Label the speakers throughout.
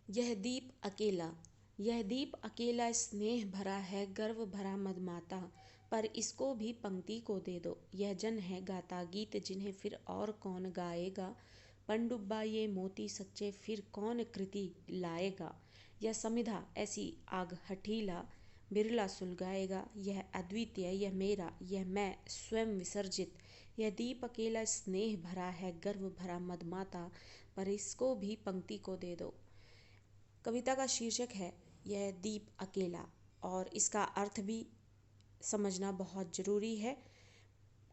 Speaker 1: यह दीप अकेला, यह दीप अकेला स्नेह भरा है, गर्व भरा मदमाता, पर इसको भी पंक्ति को दे दो। यह जन है गाता गीत, जिन्हें फिर और कौन गाएगा। पनडुब्बा ये मोती सच्चे, फिर कौन कृति लाएगा। यह समिधा ऐसी आग हठीला, बिरला सुलगाएगा। यह अद्वितीय, यह मेरा, यह मैं स्वयं विसर्जित। यह दीप अकेला स्नेह भरा है, गर्व भरा मदमाता, पर इसको भी पंक्ति को दे दो। कविता का शीर्षक है यह दीप अकेला, और इसका अर्थ भी समझना बहुत ज़रूरी है।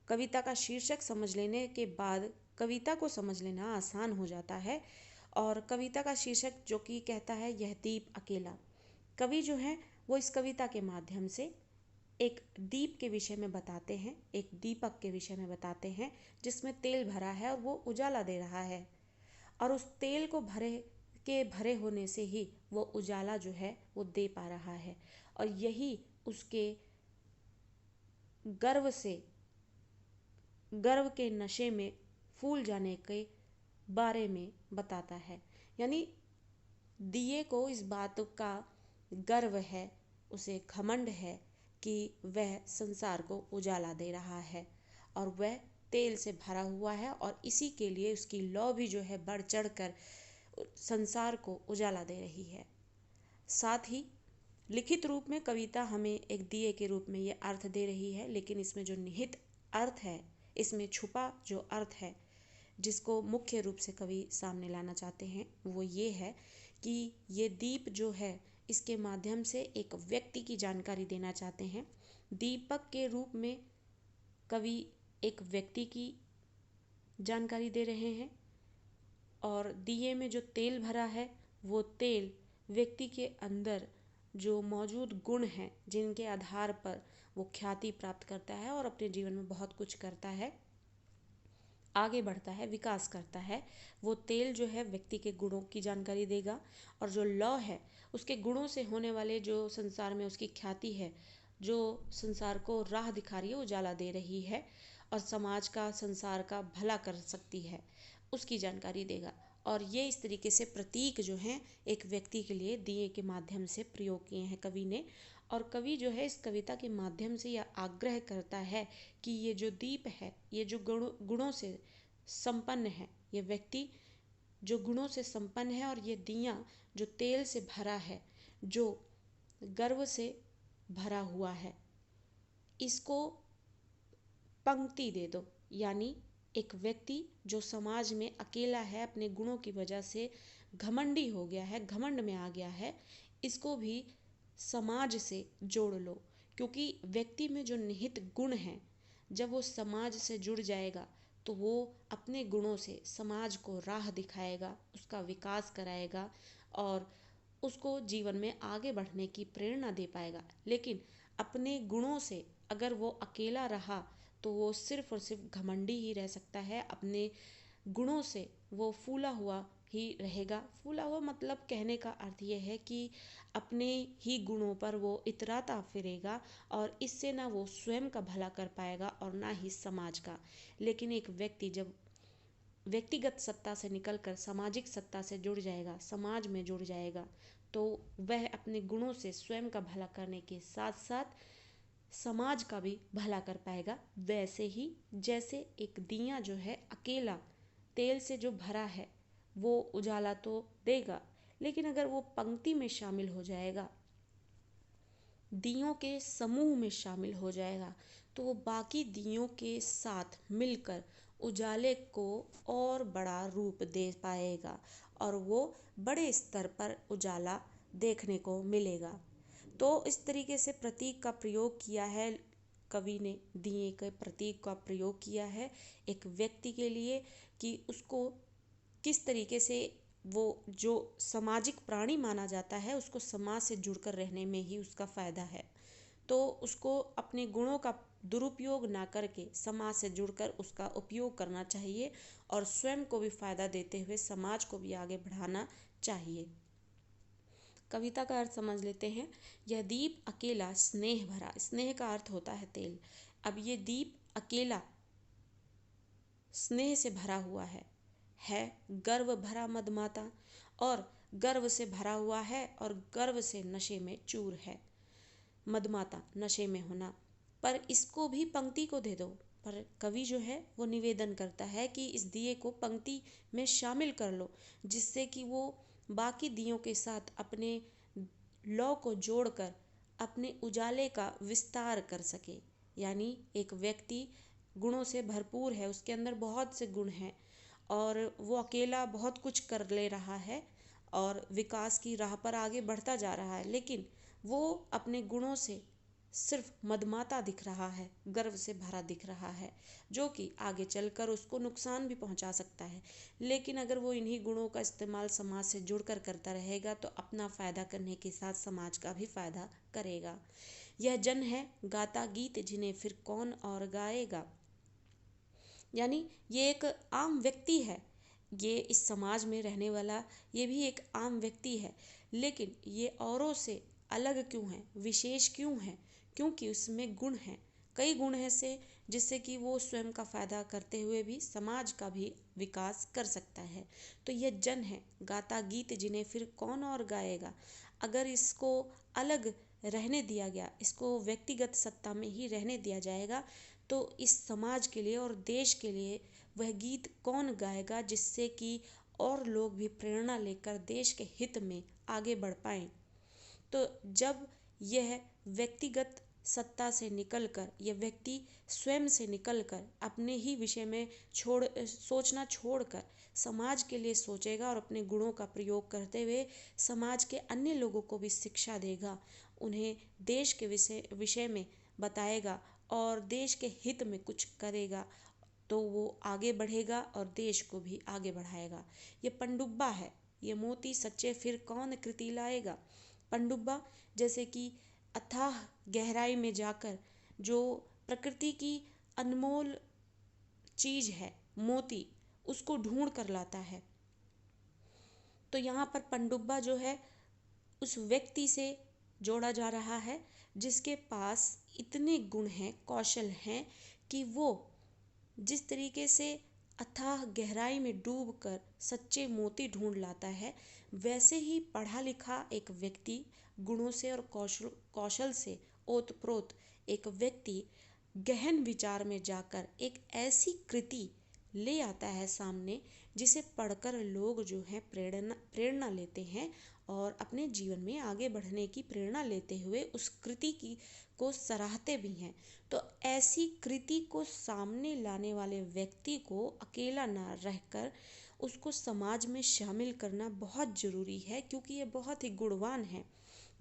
Speaker 1: कविता का शीर्षक समझ लेने के बाद कविता को समझ लेना आसान हो जाता है। और कविता का शीर्षक जो कि कहता है यह दीप अकेला, कवि जो है वो इस कविता के माध्यम से एक दीप के विषय में बताते हैं, एक दीपक के विषय में बताते हैं जिसमें तेल भरा है और वो उजाला दे रहा है। और उस तेल को भरे होने से ही वो उजाला जो है वो दे पा रहा है। और यही उसके गर्व के नशे में फूल जाने के बारे में बताता है। यानी दिए को इस बात का गर्व है, उसे घमंड है कि वह संसार को उजाला दे रहा है और वह तेल से भरा हुआ है, और इसी के लिए उसकी लौ भी जो है बढ़ चढ़ कर संसार को उजाला दे रही है। साथ ही लिखित रूप में कविता हमें एक दिए के रूप में ये अर्थ दे रही है, लेकिन इसमें जो निहित अर्थ है, इसमें छुपा जो अर्थ है जिसको मुख्य रूप से कवि सामने लाना चाहते हैं वो ये है कि ये दीप जो है इसके माध्यम से एक व्यक्ति की जानकारी देना चाहते हैं। दीपक के रूप में कवि एक व्यक्ति की जानकारी दे रहे हैं, और दिए में जो तेल भरा है वो तेल व्यक्ति के अंदर जो मौजूद गुण हैं जिनके आधार पर वो ख्याति प्राप्त करता है और अपने जीवन में बहुत कुछ करता है, आगे बढ़ता है, विकास करता है। वो तेल जो है व्यक्ति के गुणों की जानकारी देगा, और जो लौ है उसके गुणों से होने वाले जो संसार में उसकी ख्याति है, जो संसार को राह दिखा रही है, उजाला दे रही है और समाज का, संसार का भला कर सकती है, उसकी जानकारी देगा। और ये इस तरीके से प्रतीक जो हैं एक व्यक्ति के लिए दिए के माध्यम से प्रयोग किए हैं कवि ने। और कवि जो है इस कविता के माध्यम से यह आग्रह करता है कि ये जो दीप है, ये जो गुणों से संपन्न है, ये व्यक्ति जो गुणों से संपन्न है, और ये दिया जो तेल से भरा है, जो गर्व से भरा हुआ है, इसको पंक्ति दे दो। यानी एक व्यक्ति जो समाज में अकेला है, अपने गुणों की वजह से घमंडी हो गया है, घमंड में आ गया है, इसको भी समाज से जोड़ लो। क्योंकि व्यक्ति में जो निहित गुण हैं, जब वो समाज से जुड़ जाएगा तो वो अपने गुणों से समाज को राह दिखाएगा, उसका विकास कराएगा और उसको जीवन में आगे बढ़ने की प्रेरणा दे पाएगा। लेकिन अपने गुणों से अगर वो अकेला रहा तो वो सिर्फ और सिर्फ घमंडी ही रह सकता है। अपने गुणों से वो फूला हुआ ही रहेगा। फूला हुआ मतलब कहने का अर्थ ये है कि अपने ही गुणों पर वो इतराता फिरेगा, और इससे ना वो स्वयं का भला कर पाएगा और ना ही समाज का। लेकिन एक व्यक्ति जब व्यक्तिगत सत्ता से निकलकर सामाजिक सत्ता से जुड़ जाएगा, समाज में जुड़ जाएगा, तो वह अपने गुणों से स्वयं का भला करने के साथ साथ समाज का भी भला कर पाएगा। वैसे ही जैसे एक दिया जो है अकेला तेल से जो भरा है वो उजाला तो देगा, लेकिन अगर वो पंक्ति में शामिल हो जाएगा, दियों के समूह में शामिल हो जाएगा, तो वो बाकी दियों के साथ मिलकर उजाले को और बड़ा रूप दे पाएगा और वो बड़े स्तर पर उजाला देखने को मिलेगा। तो इस तरीके से प्रतीक का प्रयोग किया है कवि ने, दिए के प्रतीक का प्रयोग किया है एक व्यक्ति के लिए कि उसको किस तरीके से वो जो सामाजिक प्राणी माना जाता है उसको समाज से जुड़कर रहने में ही उसका फ़ायदा है। तो उसको अपने गुणों का दुरुपयोग ना करके समाज से जुड़कर उसका उपयोग करना चाहिए और स्वयं को भी फ़ायदा देते हुए समाज को भी आगे बढ़ाना चाहिए। कविता का अर्थ समझ लेते हैं। यह दीप अकेला स्नेह भरा, स्नेह का अर्थ होता है तेल। अब ये दीप अकेला स्नेह से भरा हुआ है गर्व भरा मदमाता, और गर्व से भरा हुआ है और गर्व से नशे में चूर है। मदमाता, नशे में होना। पर इसको भी पंक्ति को दे दो। पर कवि जो है वो निवेदन करता है कि इस दिए को पंक्ति में शामिल कर लो, जिससे कि वो बाकी दियों के साथ अपने लौ को जोड़कर अपने उजाले का विस्तार कर सके। यानी एक व्यक्ति गुणों से भरपूर है, उसके अंदर बहुत से गुण हैं और वो अकेला बहुत कुछ कर ले रहा है और विकास की राह पर आगे बढ़ता जा रहा है, लेकिन वो अपने गुणों से सिर्फ मदमाता दिख रहा है, गर्व से भरा दिख रहा है, जो कि आगे चलकर उसको नुकसान भी पहुंचा सकता है। लेकिन अगर वो इन्हीं गुणों का इस्तेमाल समाज से जुड़कर करता रहेगा तो अपना फायदा करने के साथ समाज का भी फायदा करेगा। यह जन है गाता गीत जिन्हें फिर कौन और गाएगा। यानी ये एक आम व्यक्ति है, ये इस समाज में रहने वाला ये भी एक आम व्यक्ति है, लेकिन ये औरों से अलग क्यों है, विशेष क्यों है? क्योंकि उसमें गुण हैं, कई गुण हैं से जिससे कि वो स्वयं का फायदा करते हुए भी समाज का भी विकास कर सकता है। तो यह जन है गाता गीत जिन्हें फिर कौन और गाएगा। अगर इसको अलग रहने दिया गया, इसको व्यक्तिगत सत्ता में ही रहने दिया जाएगा, तो इस समाज के लिए और देश के लिए वह गीत कौन गाएगा, जिससे कि और लोग भी प्रेरणा लेकर देश के हित में आगे बढ़ पाएं। तो जब यह व्यक्तिगत सत्ता से निकलकर, यह व्यक्ति स्वयं से निकलकर अपने ही विषय में सोचना छोड़कर समाज के लिए सोचेगा और अपने गुणों का प्रयोग करते हुए समाज के अन्य लोगों को भी शिक्षा देगा, उन्हें देश के विषय में बताएगा और देश के हित में कुछ करेगा, तो वो आगे बढ़ेगा और देश को भी आगे बढ़ाएगा। ये पनडुब्बा है, ये मोती सच्चे फिर कौन कृति लाएगा। पनडुब्बा जैसे कि अथाह गहराई में जाकर जो प्रकृति की अनमोल चीज है मोती, उसको ढूंढ कर लाता है। तो यहाँ पर पनडुब्बा जो है उस व्यक्ति से जोड़ा जा रहा है जिसके पास इतने गुण हैं, कौशल हैं कि वो जिस तरीके से अथाह गहराई में डूबकर सच्चे मोती ढूंढ लाता है, वैसे ही पढ़ा लिखा एक व्यक्ति गुणों से और कौशल से ओतप्रोत एक व्यक्ति गहन विचार में जाकर एक ऐसी कृति ले आता है सामने, जिसे पढ़कर लोग जो हैं प्रेरणा लेते हैं और अपने जीवन में आगे बढ़ने की प्रेरणा लेते हुए उस कृति की को सराहते भी हैं। तो ऐसी कृति को सामने लाने वाले व्यक्ति को अकेला ना रहकर उसको समाज में शामिल करना बहुत ज़रूरी है, क्योंकि ये बहुत ही गुणवान है।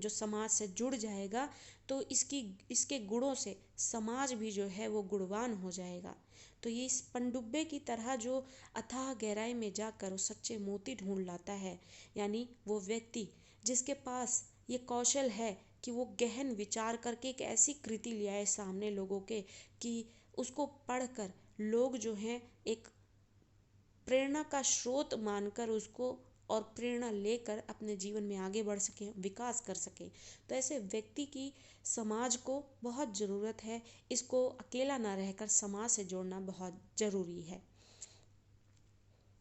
Speaker 1: जो समाज से जुड़ जाएगा तो इसके गुणों से समाज भी जो है वो गुणवान हो जाएगा। तो ये इस पनडुब्बे की तरह जो अथाह गहराई में जाकर वो सच्चे मोती ढूंढ लाता है, यानी वो व्यक्ति जिसके पास ये कौशल है कि वो गहन विचार करके एक ऐसी कृति ले आए सामने लोगों के कि उसको पढ़कर लोग जो हैं एक प्रेरणा का स्रोत मानकर उसको और प्रेरणा लेकर अपने जीवन में आगे बढ़ सकें, विकास कर सकें। तो ऐसे व्यक्ति की समाज को बहुत ज़रूरत है, इसको अकेला ना रहकर समाज से जोड़ना बहुत ज़रूरी है।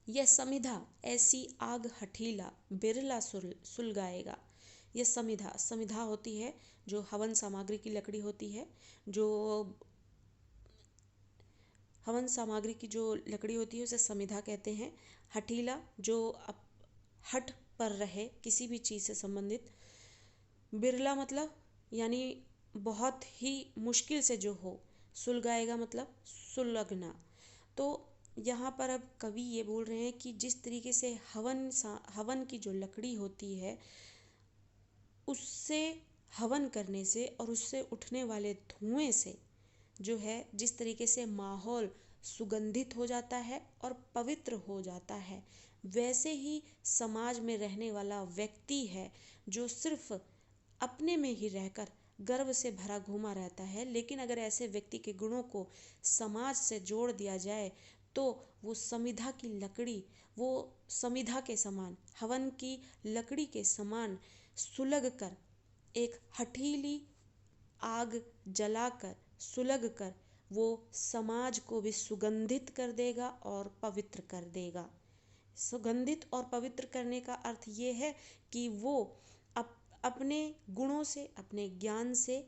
Speaker 1: यह समिधा ऐसी आग हठीला बिरला सुलगाएगा। यह समिधा होती है जो हवन सामग्री की लकड़ी होती है, जो हवन सामग्री की जो लकड़ी होती है उसे समिधा कहते हैं। हठीला जो हठ पर रहे किसी भी चीज़ से संबंधित। बिरला मतलब यानी बहुत ही मुश्किल से जो हो। सुलगाएगा मतलब सुलगना। तो यहाँ पर अब कवि ये बोल रहे हैं कि जिस तरीके से हवन की जो लकड़ी होती है उससे हवन करने से और उससे उठने वाले धुएं से जो है जिस तरीके से माहौल सुगंधित हो जाता है और पवित्र हो जाता है, वैसे ही समाज में रहने वाला व्यक्ति है जो सिर्फ अपने में ही रहकर गर्व से भरा घूमा रहता है, लेकिन अगर ऐसे व्यक्ति के गुणों को समाज से जोड़ दिया जाए तो वो समिधा की लकड़ी, वो समिधा के समान, हवन की लकड़ी के समान सुलग कर एक हठीली आग जलाकर सुलग कर वो समाज को भी सुगंधित कर देगा और पवित्र कर देगा। सुगंधित और पवित्र करने का अर्थ ये है कि वो अपने गुणों से, अपने ज्ञान से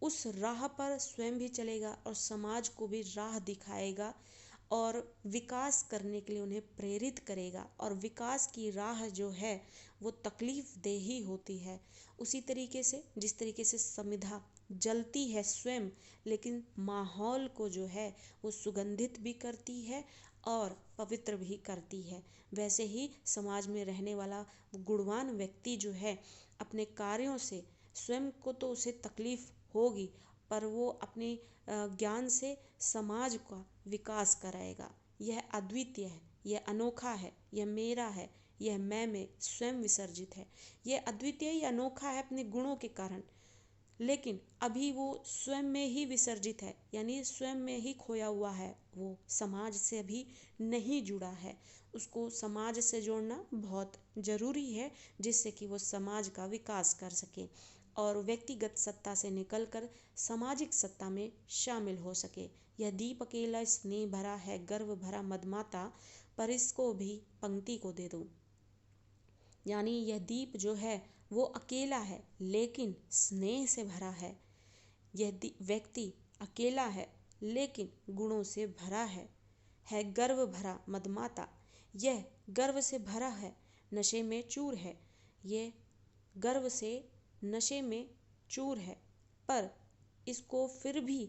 Speaker 1: उस राह पर स्वयं भी चलेगा और समाज को भी राह दिखाएगा और विकास करने के लिए उन्हें प्रेरित करेगा। और विकास की राह जो है वो तकलीफ दे ही होती है। उसी तरीके से जिस तरीके से समिधा जलती है स्वयं, लेकिन माहौल को जो है वो सुगंधित भी करती है और पवित्र भी करती है, वैसे ही समाज में रहने वाला गुणवान व्यक्ति जो है अपने कार्यों से स्वयं को तो उसे तकलीफ होगी, पर वो अपने ज्ञान से समाज का विकास कराएगा। यह अद्वितीय है, यह अनोखा है, यह मेरा है, यह मैं में स्वयं विसर्जित है। यह अद्वितीय या अनोखा है अपने गुणों के कारण, लेकिन अभी वो स्वयं में ही विसर्जित है, यानी स्वयं में ही खोया हुआ है। वो समाज से अभी नहीं जुड़ा है। उसको समाज से जोड़ना बहुत ज़रूरी है, जिससे कि वो समाज का विकास कर सके और व्यक्तिगत सत्ता से निकलकर सामाजिक सत्ता में शामिल हो सके। यह दीप अकेला स्नेह भरा है, गर्व भरा मदमाता, पर इसको भी पंक्ति को दे दो। यानी यह दीप जो है वो अकेला है लेकिन स्नेह से भरा है। यह व्यक्ति अकेला है लेकिन गुणों से भरा है गर्व भरा मदमाता। यह गर्व से भरा है, नशे में चूर है। यह गर्व से नशे में चूर है, पर इसको फिर भी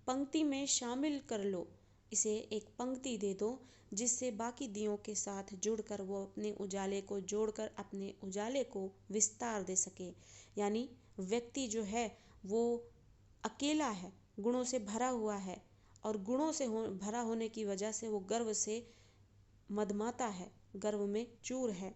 Speaker 1: पंक्ति में शामिल कर लो। इसे एक पंक्ति दे दो जिससे बाकी दियों के साथ जुड़कर वो अपने उजाले को जोड़कर अपने उजाले को विस्तार दे सके। यानी व्यक्ति जो है वो अकेला है, गुणों से भरा हुआ है और गुणों से भरा होने की वजह से वो गर्व से मदमाता है, गर्व में चूर है,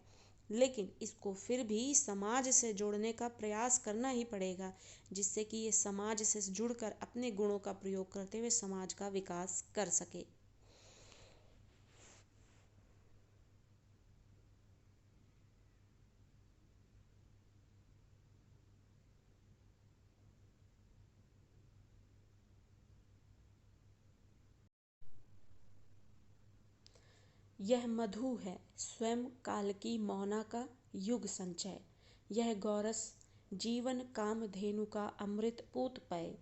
Speaker 1: लेकिन इसको फिर भी समाज से जोड़ने का प्रयास करना ही पड़ेगा, जिससे कि ये समाज से जुड़कर अपने गुणों का प्रयोग करते हुए समाज का विकास कर सके। यह मधु है स्वयं काल की मौना का युग संचय। यह गौरस जीवन काम धेनु का अमृत पूत पय।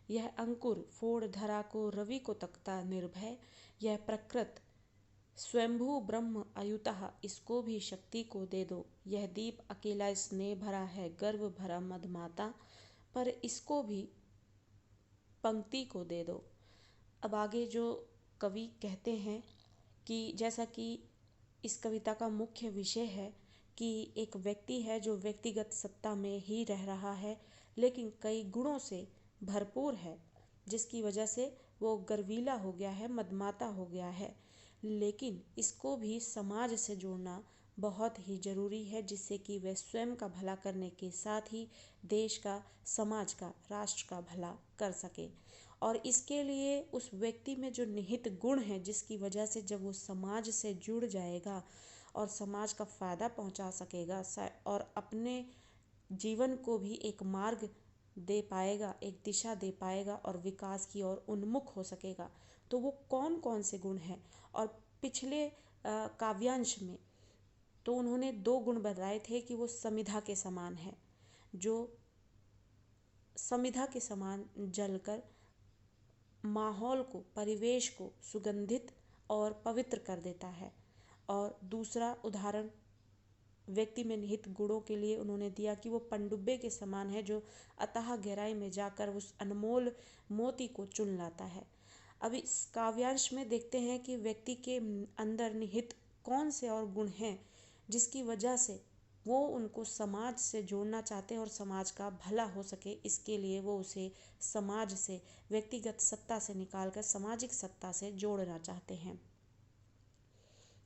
Speaker 1: यह अंकुर फोड़ धरा को रवि को तकता निर्भय। यह प्रकृत स्वयंभू ब्रह्म अयुतः, इसको भी शक्ति को दे दो। यह दीप अकेला स्नेह भरा है, गर्व भरा मदमाता, पर इसको भी पंक्ति को दे दो। अब आगे जो कवि कहते हैं कि जैसा कि इस कविता का मुख्य विषय है कि एक व्यक्ति है जो व्यक्तिगत सत्ता में ही रह रहा है, लेकिन कई गुणों से भरपूर है, जिसकी वजह से वो गर्वीला हो गया है, मदमाता हो गया है। लेकिन इसको भी समाज से जोड़ना बहुत ही ज़रूरी है, जिससे कि वह स्वयं का भला करने के साथ ही देश का, समाज का, राष्ट्र का भला कर सके। और इसके लिए उस व्यक्ति में जो निहित गुण है, जिसकी वजह से जब वो समाज से जुड़ जाएगा और समाज का फ़ायदा पहुंचा सकेगा और अपने जीवन को भी एक मार्ग दे पाएगा, एक दिशा दे पाएगा और विकास की ओर उन्मुख हो सकेगा, तो वो कौन कौन से गुण हैं। और पिछले काव्यांश में तो उन्होंने 2 गुण बताए थे कि वो समिधा के समान है, जो समिधा के समान जलकर माहौल को, परिवेश को सुगंधित और पवित्र कर देता है। और दूसरा उदाहरण व्यक्ति में निहित गुणों के लिए उन्होंने दिया कि वो पनडुब्बे के समान है, जो अथाह गहराई में जाकर उस अनमोल मोती को चुन लाता है। अब इस काव्यांश में देखते हैं कि व्यक्ति के अंदर निहित कौन से और गुण हैं जिसकी वजह से वो उनको समाज से जोड़ना चाहते हैं और समाज का भला हो सके। इसके लिए वो उसे समाज से, व्यक्तिगत सत्ता से निकालकर सामाजिक सत्ता से जोड़ना चाहते हैं।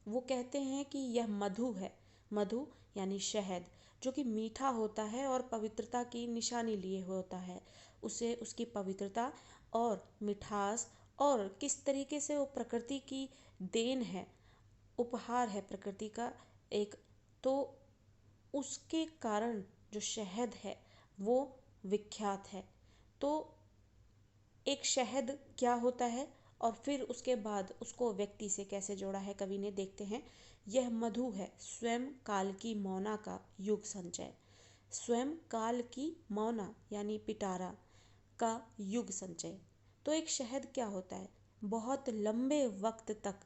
Speaker 1: वो कहते हैं कि यह मधु है, मधु यानी शहद, जो कि मीठा होता है और पवित्रता की निशानी लिए होता है। उसे उसकी पवित्रता और मिठास और किस तरीके से वो प्रकृति की देन है, उपहार है प्रकृति का एक, तो उसके कारण जो शहद है वो विख्यात है। तो एक शहद क्या होता है और फिर उसके बाद उसको व्यक्ति से कैसे जोड़ा है कवि ने, देखते हैं। यह मधु है स्वयं काल की मौना का युग संचय। स्वयं काल की मौना यानी पिटारा का युग संचय। तो एक शहद क्या होता है, बहुत लंबे वक्त तक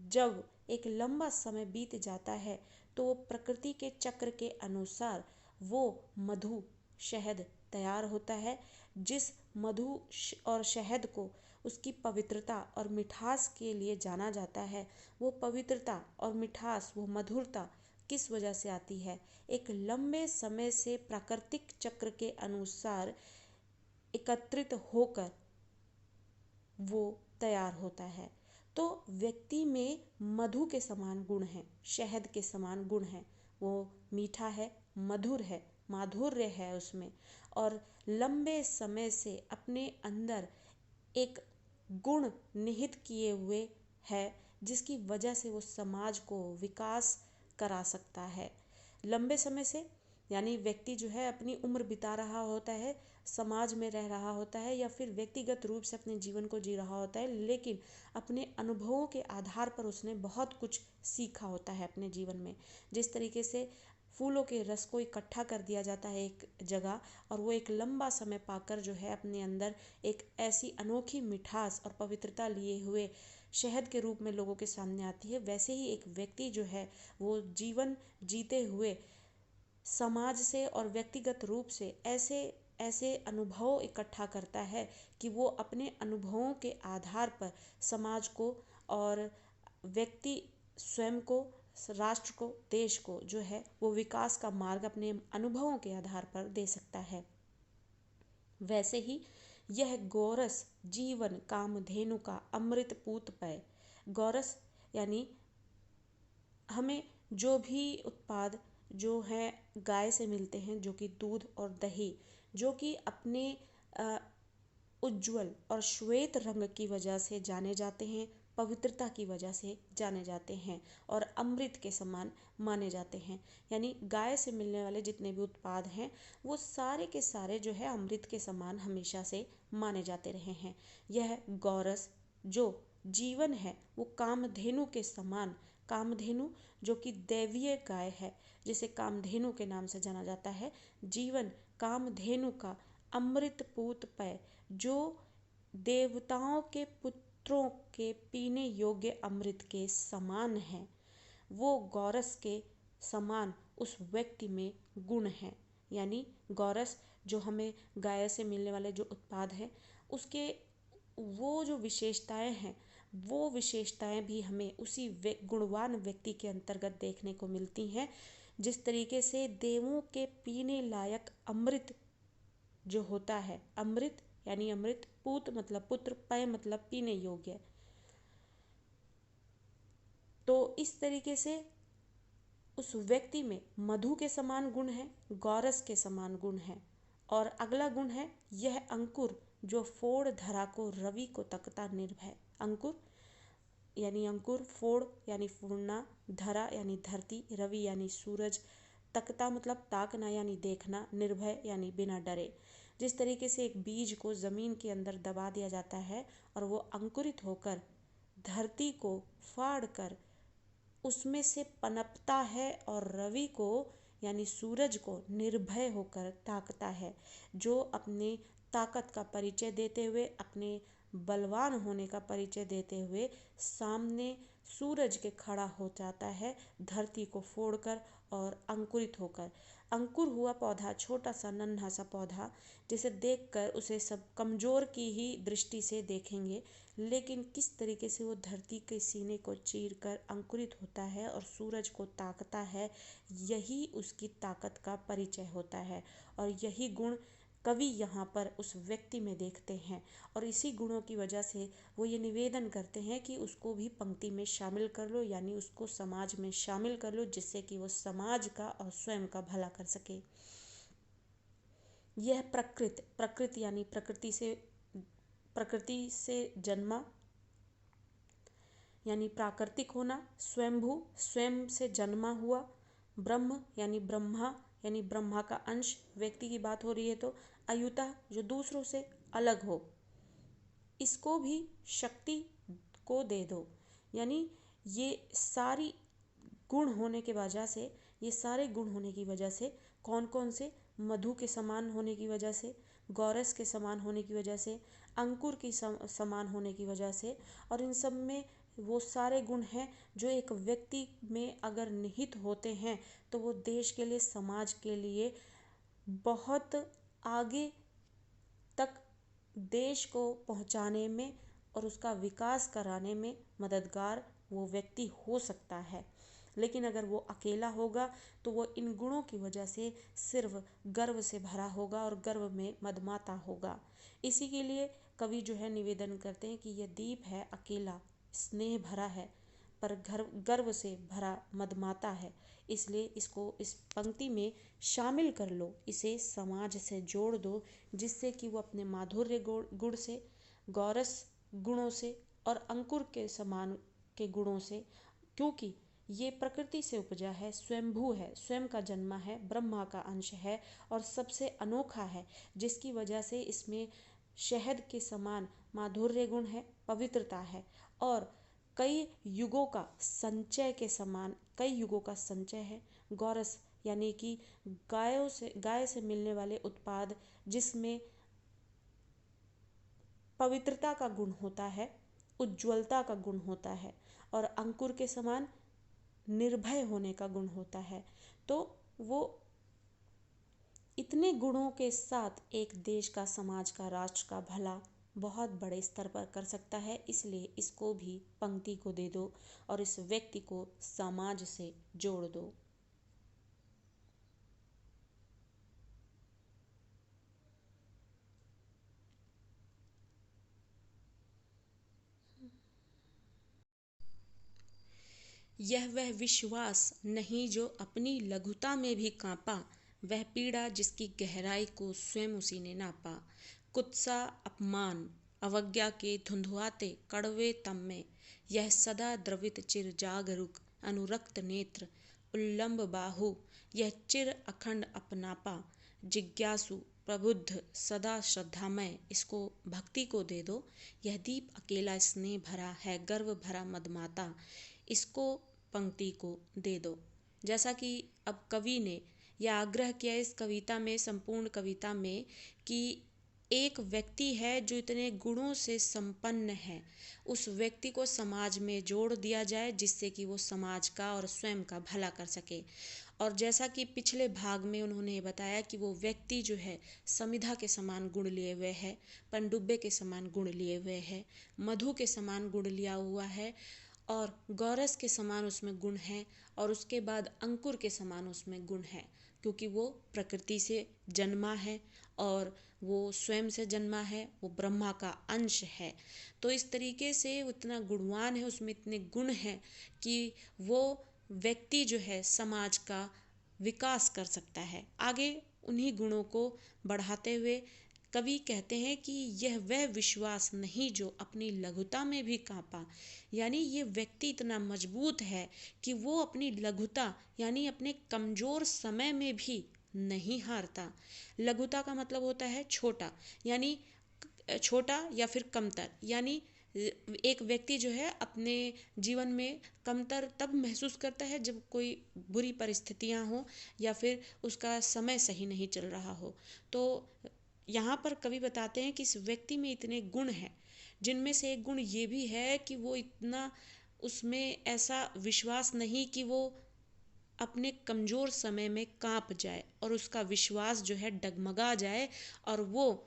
Speaker 1: जब एक लंबा समय बीत जाता है तो वो प्रकृति के चक्र के अनुसार वो मधु शहद तैयार होता है। जिस मधु और शहद को उसकी पवित्रता और मिठास के लिए जाना जाता है, वो पवित्रता और मिठास, वो मधुरता किस वजह से आती है, एक लंबे समय से प्राकृतिक चक्र के अनुसार एकत्रित होकर वो तैयार होता है। तो व्यक्ति में मधु के समान गुण हैं, शहद के समान गुण हैं। वो मीठा है, मधुर है, माधुर्य है उसमें, और लंबे समय से अपने अंदर एक गुण निहित किए हुए है, जिसकी वजह से वो समाज को विकास करा सकता है। लंबे समय से यानी व्यक्ति जो है अपनी उम्र बिता रहा होता है, समाज में रह रहा होता है, या फिर व्यक्तिगत रूप से अपने जीवन को जी रहा होता है, लेकिन अपने अनुभवों के आधार पर उसने बहुत कुछ सीखा होता है अपने जीवन में। जिस तरीके से फूलों के रस को इकट्ठा कर दिया जाता है एक जगह, और वो एक लंबा समय पाकर जो है अपने अंदर एक ऐसी अनोखी मिठास और पवित्रता लिए हुए शहद के रूप में लोगों के सामने आती है, वैसे ही एक व्यक्ति जो है वो जीवन जीते हुए समाज से और व्यक्तिगत रूप से ऐसे ऐसे अनुभव इकट्ठा करता है कि वो अपने अनुभवों के आधार पर समाज को और व्यक्ति स्वयं को, राष्ट्र को, देश को जो है वो विकास का मार्ग अपने अनुभवों के आधार पर दे सकता है। वैसे ही यह गोरस जीवन कामधेनु का अमृत पूत पय। गोरस यानी हमें जो भी उत्पाद जो है गाय से मिलते हैं, जो कि दूध और दही, जो कि अपने उज्ज्वल और श्वेत रंग की वजह से जाने जाते हैं, पवित्रता की वजह से जाने जाते हैं और अमृत के समान माने जाते हैं। यानी गाय से मिलने वाले जितने भी उत्पाद हैं वो सारे के सारे जो है अमृत के समान हमेशा से माने जाते रहे हैं। यह गौरस जो जीवन है वो कामधेनु के समान, कामधेनु जो कि दैवीय गाय है जिसे कामधेनु के नाम से जाना जाता है, जीवन कामधेनु का अमृत पूत पय जो देवताओं के पुत्रों के पीने योग्य अमृत के समान है, वो गौरस के समान उस व्यक्ति में गुण है। यानी गौरस जो हमें गाय से मिलने वाले जो उत्पाद हैं उसके वो जो विशेषताएं हैं, वो विशेषताएं भी हमें उसी गुणवान व्यक्ति के अंतर्गत देखने को मिलती हैं। जिस तरीके से देवों के पीने लायक अमृत जो होता है, अमृत यानी अमृत, पूत मतलब पुत्र, पय मतलब पीने योग्य, तो इस तरीके से उस व्यक्ति में मधु के समान गुण है, गौरस के समान गुण है। और अगला गुण है यह अंकुर जो फोड़ धरा को रवि को तकता निर्भय। अंकुर यानी अंकुर, फोड़ यानी फोड़ना, धरा यानी धरती, रवि यानी सूरज, तकता मतलब ताकना यानी देखना, निर्भय यानी बिना डरे। जिस तरीके से एक बीज को ज़मीन के अंदर दबा दिया जाता है और वो अंकुरित होकर धरती को फाड़ कर उसमें से पनपता है और रवि को यानी सूरज को निर्भय होकर ताकता है, जो अपने ताकत का परिचय देते हुए, अपने बलवान होने का परिचय देते हुए सामने सूरज के खड़ा हो जाता है धरती को फोड़कर और अंकुरित होकर। अंकुर हुआ पौधा, छोटा सा नन्हा सा पौधा, जिसे देखकर उसे सब कमज़ोर की ही दृष्टि से देखेंगे, लेकिन किस तरीके से वो धरती के सीने को चीर कर अंकुरित होता है और सूरज को ताकता है, यही उसकी ताकत का परिचय होता है। और यही गुण कवि यहाँ पर उस व्यक्ति में देखते हैं और इसी गुणों की वजह से वो ये निवेदन करते हैं कि उसको भी पंक्ति में शामिल कर लो, यानी उसको समाज में शामिल कर लो, जिससे कि वो समाज का और स्वयं का भला कर सके। यह प्रकृति यानी प्रकृति से जन्मा यानी प्राकृतिक होना, स्वयंभू स्वयं से जन्मा हुआ, ब्रह्म यानी ब्रह्मा यानी ब्रह्मा का अंश, व्यक्ति की बात हो रही है तो अयुता जो दूसरों से अलग हो, इसको भी शक्ति को दे दो। यानी ये सारी गुण होने के वजह से, ये सारे गुण होने की वजह से, कौन कौन से? मधु के समान होने की वजह से, गौरस के समान होने की वजह से, अंकुर की समान होने की वजह से, और इन सब में वो सारे गुण हैं जो एक व्यक्ति में अगर निहित होते हैं तो वो देश के लिए, समाज के लिए बहुत आगे तक देश को पहुंचाने में और उसका विकास कराने में मददगार वो व्यक्ति हो सकता है। लेकिन अगर वो अकेला होगा तो वो इन गुणों की वजह से सिर्फ गर्व से भरा होगा और गर्व में मदमाता होगा। इसी के लिए कवि जो है निवेदन करते हैं कि यह दीप है अकेला, स्नेह भरा है, पर गर्व से भरा मदमाता है। इसलिए इसको इस पंक्ति में शामिल कर लो, इसे समाज से जोड़ दो, जिससे कि वो अपने माधुर्य गुण से, गौरस गुणों से और अंकुर के समान के गुणों से, क्योंकि ये प्रकृति से उपजा है, स्वयंभू है, स्वयं का जन्मा है, ब्रह्मा का अंश है और सबसे अनोखा है, जिसकी वजह से इसमें शहद के समान माधुर्य गुण है, पवित्रता है और कई युगों का संचय के समान, कई युगों का संचय है। गौरस यानी कि गाय से मिलने वाले उत्पाद जिसमें पवित्रता का गुण होता है, उज्ज्वलता का गुण होता है और अंकुर के समान निर्भय होने का गुण होता है। तो वो इतने गुणों के साथ एक देश का, समाज का, राष्ट्र का भला बहुत बड़े स्तर पर कर सकता है। इसलिए इसको भी पंक्ति को दे दो और इस व्यक्ति को समाज से जोड़ दो। यह वह विश्वास नहीं जो अपनी लघुता में भी कांपा, वह पीड़ा जिसकी गहराई को स्वयं उसी ने नापा। कुत्सा अपमान अवज्ञा के धुंधुआते कड़वे तम में, यह सदा द्रवित चिर जागरूक अनुरक्त नेत्र उल्लंब बाहु, यह चिर अखंड अपनापा जिज्ञासु प्रबुद्ध सदा श्रद्धामय। इसको भक्ति को दे दो। यह दीप अकेला स्नेह भरा है, गर्व भरा मदमाता। इसको पंक्ति को दे दो। जैसा कि अब कवि ने यह आग्रह किया इस कविता में, संपूर्ण कविता में, कि एक व्यक्ति है जो इतने गुणों से संपन्न है, उस व्यक्ति को समाज में जोड़ दिया जाए जिससे कि वो समाज का और स्वयं का भला कर सके। और जैसा कि पिछले भाग में उन्होंने बताया कि वो व्यक्ति जो है समिधा के समान गुण लिए हुए है, पनडुब्बे के समान गुण लिए हुए है, मधु के समान गुण लिया हुआ है और गौरस के समान उसमें गुण है और उसके बाद अंकुर के समान उसमें गुण है, क्योंकि वो प्रकृति से जन्मा है और वो स्वयं से जन्मा है, वो ब्रह्मा का अंश है। तो इस तरीके से वो इतना गुणवान है, उसमें इतने गुण हैं कि वो व्यक्ति जो है समाज का विकास कर सकता है। आगे उन्हीं गुणों को बढ़ाते हुए कवि कहते हैं कि यह वह विश्वास नहीं जो अपनी लघुता में भी कांपा, यानी ये व्यक्ति इतना मजबूत है कि वो अपनी लघुता यानी अपने कमजोर समय में भी नहीं हारता। लघुता का मतलब होता है छोटा, यानी छोटा या फिर कमतर, यानी एक व्यक्ति जो है अपने जीवन में कमतर तब महसूस करता है जब कोई बुरी परिस्थितियां हो या फिर उसका समय सही नहीं चल रहा हो। तो यहाँ पर कवि बताते हैं कि इस व्यक्ति में इतने गुण हैं, जिनमें से एक गुण ये भी है कि वो इतना, उसमें ऐसा विश्वास नहीं कि वो अपने कमज़ोर समय में कांप जाए और उसका विश्वास जो है डगमगा जाए और वो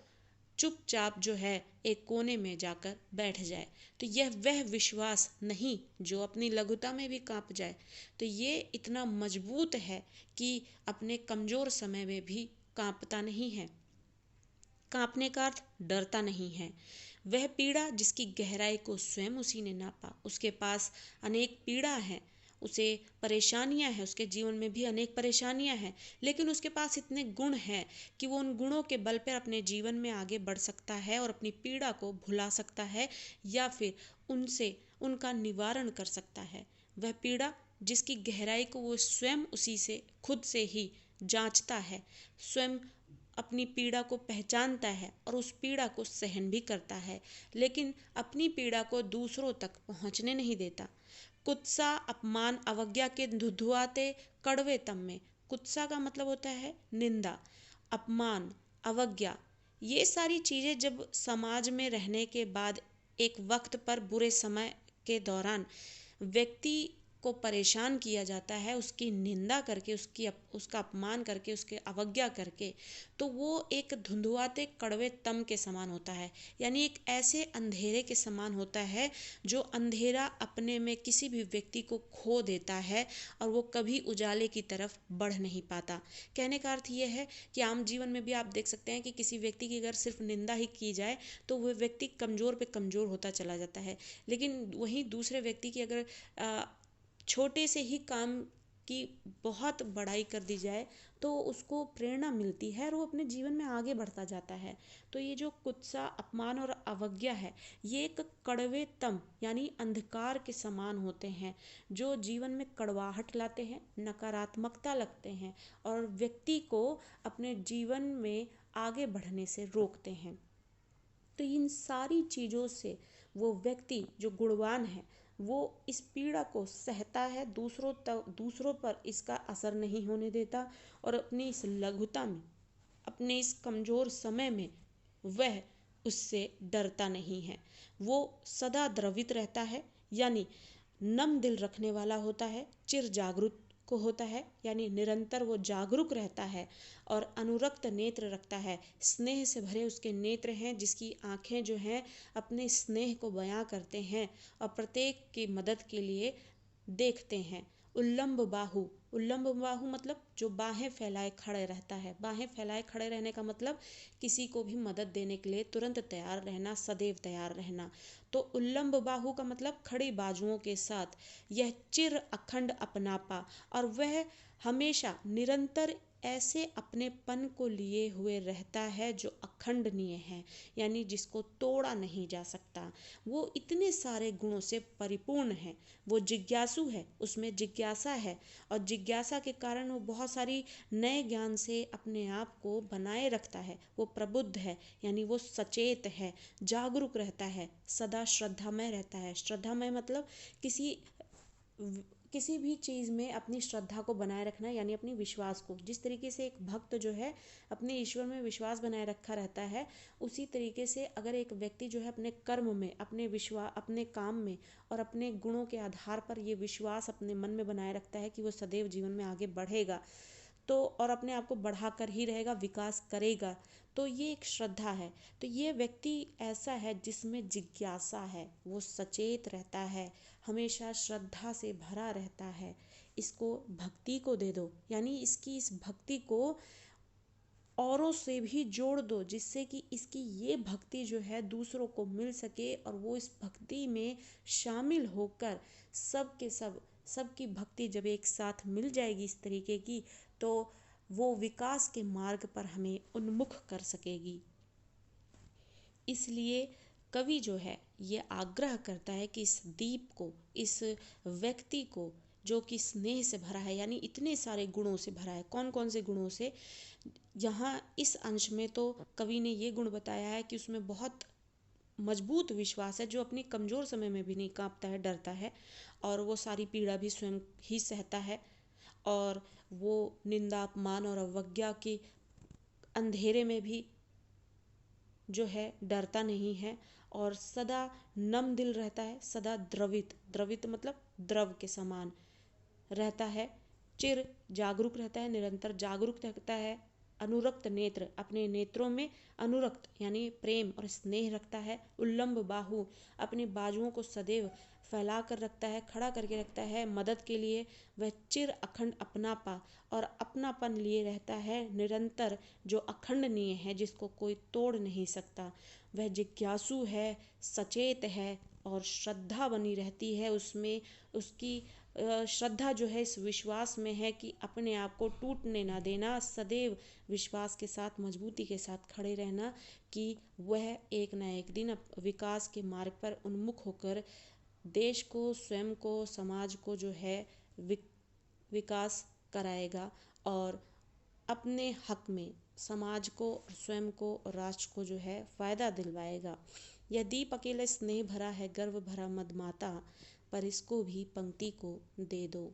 Speaker 1: चुपचाप जो है एक कोने में जाकर बैठ जाए। तो यह वह विश्वास नहीं जो अपनी लघुता में भी कांप जाए। तो ये इतना मजबूत है कि अपने कमज़ोर समय में भी कांपता नहीं है। कांपने का अर्थ डरता नहीं है। वह पीड़ा जिसकी गहराई को स्वयं उसी ने नापा। उसके पास अनेक पीड़ा है, उसे परेशानियां हैं, उसके जीवन में भी अनेक परेशानियां हैं, लेकिन उसके पास इतने गुण हैं कि वो उन गुणों के बल पर अपने जीवन में आगे बढ़ सकता है और अपनी पीड़ा को भुला सकता है या फिर उनसे उनका निवारण कर सकता है। वह पीड़ा जिसकी गहराई को वो स्वयं उसी से खुद से ही जांचता है, स्वयं अपनी पीड़ा को पहचानता है और उस पीड़ा को सहन भी करता है, लेकिन अपनी पीड़ा को दूसरों तक पहुंचने नहीं देता। कुत्सा, अपमान, अवज्ञा के धुंधुआते कड़वे तम में। कुत्सा का मतलब होता है निंदा, अपमान, अवज्ञा। ये सारी चीज़ें जब समाज में रहने के बाद एक वक्त पर बुरे समय के दौरान व्यक्ति को परेशान किया जाता है, उसकी निंदा करके, उसका अपमान करके, उसके अवज्ञा करके, तो वो एक धुंधुआते कड़वे तम के समान होता है। यानी एक ऐसे अंधेरे के समान होता है जो अंधेरा अपने में किसी भी व्यक्ति को खो देता है और वो कभी उजाले की तरफ बढ़ नहीं पाता। कहने का अर्थ ये है कि आम जीवन में भी आप देख सकते हैं कि किसी व्यक्ति की अगर सिर्फ निंदा ही की जाए तो वह व्यक्ति कमज़ोर पे कमज़ोर होता चला जाता है, लेकिन वहीं दूसरे व्यक्ति की अगर छोटे से ही काम की बहुत बड़ाई कर दी जाए तो उसको प्रेरणा मिलती है और वो अपने जीवन में आगे बढ़ता जाता है। तो ये जो कुत्सा, अपमान और अवज्ञा है, ये एक कड़वे तम यानी अंधकार के समान होते हैं जो जीवन में कड़वाहट लाते हैं, नकारात्मकता लगते हैं और व्यक्ति को अपने जीवन में आगे बढ़ने से रोकते हैं। तो इन सारी चीज़ों से वो व्यक्ति जो गुणवान है वो इस पीड़ा को सहता है, दूसरों पर इसका असर नहीं होने देता और अपनी इस लघुता में, अपने इस कमज़ोर समय में वह उससे डरता नहीं है। वो सदा द्रवित रहता है, यानी नम दिल रखने वाला होता है, चिर जागरूक को होता है, यानी निरंतर वो जागरूक रहता है और अनुरक्त नेत्र रखता है। स्नेह से भरे उसके नेत्र हैं जिसकी आँखें जो हैं अपने स्नेह को बयां करते हैं और प्रत्येक की मदद के लिए देखते हैं। उल्लंब बाहु मतलब जो बाहें फैलाए खड़े रहता है। बाहें फैलाए खड़े रहने का मतलब किसी को भी मदद देने के लिए तुरंत तैयार रहना, सदैव तैयार रहना। तो उल्लंब बाहु का मतलब खड़ी बाजुओं के साथ यह चिर अखंड अपनापा, और वह हमेशा निरंतर ऐसे अपनेपन को लिए हुए रहता है जो अखंडनीय है, यानी जिसको तोड़ा नहीं जा सकता। वो इतने सारे गुणों से परिपूर्ण है। वो जिज्ञासु है, उसमें जिज्ञासा है और जिज्ञासा के कारण वो बहुत सारी नए ज्ञान से अपने आप को बनाए रखता है। वो प्रबुद्ध है, यानी वो सचेत है, जागरूक रहता है, सदा श्रद्धामय रहता है। श्रद्धामय मतलब किसी भी चीज़ में अपनी श्रद्धा को बनाए रखना, यानी अपनी विश्वास को। जिस तरीके से एक भक्त जो है अपने ईश्वर में विश्वास बनाए रखा रहता है, उसी तरीके से अगर एक व्यक्ति जो है अपने कर्म में, अपने काम में और अपने गुणों के आधार पर ये विश्वास अपने मन में बनाए रखता है कि वो सदैव जीवन में आगे बढ़ेगा, तो और अपने आप को बढ़ाकर ही रहेगा, विकास करेगा, तो ये एक श्रद्धा है। तो ये व्यक्ति ऐसा है जिसमें जिज्ञासा है, वो सचेत रहता है, हमेशा श्रद्धा से भरा रहता है। इसको भक्ति को दे दो, यानी इसकी इस भक्ति को औरों से भी जोड़ दो, जिससे कि इसकी ये भक्ति जो है दूसरों को मिल सके और वो इस भक्ति में शामिल होकर सबकी भक्ति जब एक साथ मिल जाएगी इस तरीके की, तो वो विकास के मार्ग पर हमें उन्मुख कर सकेगी। इसलिए कवि जो है ये आग्रह करता है कि इस दीप को, इस व्यक्ति को जो कि स्नेह से भरा है, यानी इतने सारे गुणों से भरा है। कौन कौन से गुणों से? यहाँ इस अंश में तो कवि ने ये गुण बताया है कि उसमें बहुत मजबूत विश्वास है, जो अपनी कमज़ोर समय में भी नहीं कांपता है, डरता है, और वो सारी पीड़ा भी स्वयं ही सहता है, और वो निंदा, अपमान और अवज्ञा के अंधेरे में भी जो है डरता नहीं है, और सदा नम दिल रहता है, सदा द्रवित मतलब द्रव के समान रहता है, चिर जागरूक रहता है, निरंतर जागरूक रहता है, अनुरक्त नेत्र, अपने नेत्रों में अनुरक्त यानी प्रेम और स्नेह रखता है, उल्लंब बाहु, अपनी बाजुओं को सदैव फैला कर रखता है, खड़ा करके रखता है मदद के लिए, वह चिर अखंड अपनापा और अपनापन लिए रहता है निरंतर, जो अखंडनीय है, जिसको कोई तोड़ नहीं सकता। वह जिज्ञासु है, सचेत है और श्रद्धा बनी रहती है उसमें। उसकी श्रद्धा जो है इस विश्वास में है कि अपने आप को टूटने ना देना, सदैव विश्वास के साथ, मजबूती के साथ खड़े रहना कि वह एक ना एक दिन विकास के मार्ग पर उन्मुख होकर देश को, स्वयं को, समाज को जो है विकास कराएगा और अपने हक में समाज को, स्वयं को और राष्ट्र को जो है फ़ायदा दिलवाएगा। यह दीप अकेले स्नेह भरा है, गर्व भरा मदमाता, पर इसको भी पंक्ति को दे दो।